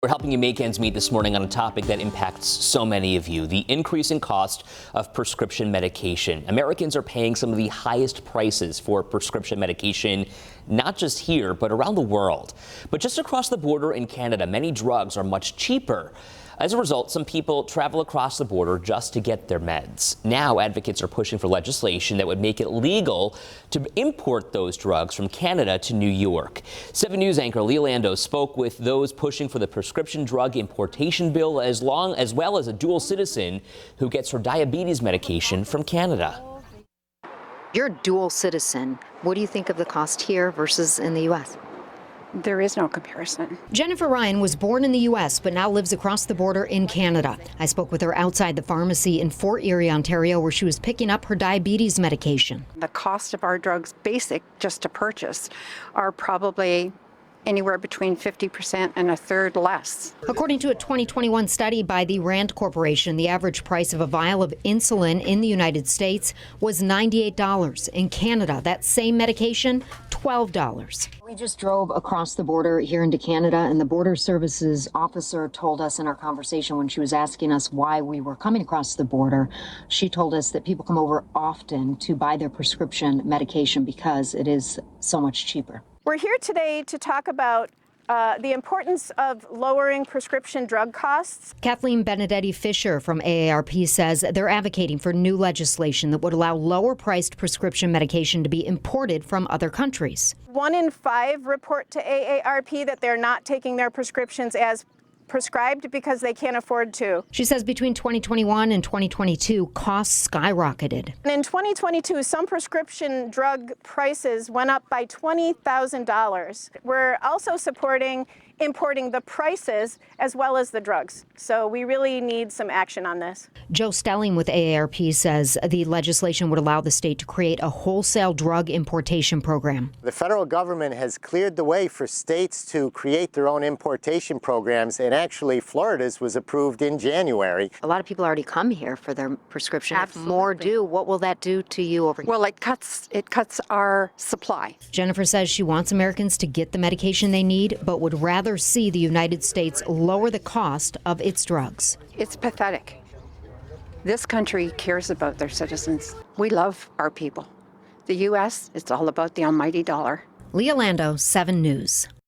We're helping you make ends meet this morning on a topic that impacts so many of you, the increasing cost of prescription medication. Americans are paying some of the highest prices for prescription medication, not just here, but around the world. But just across the border in Canada, many drugs are much cheaper. As a result, some people travel across the border just to get their meds. Now, advocates are pushing for legislation that would make it legal to import those drugs from Canada to New York. 7 News anchor Leah Lando spoke with those pushing for the prescription drug importation bill, as well as a dual citizen who gets her diabetes medication from Canada. You're a dual citizen. What do you think of the cost here versus in the U.S.? There is no comparison. Jennifer Ryan was born in the U.S. but now lives across the border in Canada. I spoke with her outside the pharmacy in Fort Erie, Ontario, where she was picking up her diabetes medication. The cost of our drugs, basic, just to purchase, are probably anywhere between 50% and a third less. According to a 2021 study by the Rand Corporation, the average price of a vial of insulin in the United States was $98. In Canada, that same medication, $12. We just drove across the border here into Canada, and the Border Services officer told us in our conversation when she was asking us why we were coming across the border, she told us that people come over often to buy their prescription medication because it is so much cheaper. We're here today to talk about the importance of lowering prescription drug costs. Kathleen Benedetti Fisher from AARP says they're advocating for new legislation that would allow lower-priced prescription medication to be imported from other countries. 1 in 5 report to AARP that they're not taking their prescriptions as prescribed because they can't afford to. She says between 2021 and 2022, costs skyrocketed. And in 2022, some prescription drug prices went up by $20,000. We're also supporting importing the prices as well as the drugs. So we really need some action on this. Joe Stelling with AARP says the legislation would allow the state to create a wholesale drug importation program. The federal government has cleared the way for states to create their own importation programs, and actually Florida's was approved in January. A lot of people already come here for their prescription. Absolutely. If more do, what will that do to you over here? Well, it cuts our supply. Jennifer says she wants Americans to get the medication they need, but would rather see the United States lower the cost of its drugs. It's pathetic. This country cares about their citizens. We love our people. The U.S., it's all about the almighty dollar. Leah Lando, 7 News.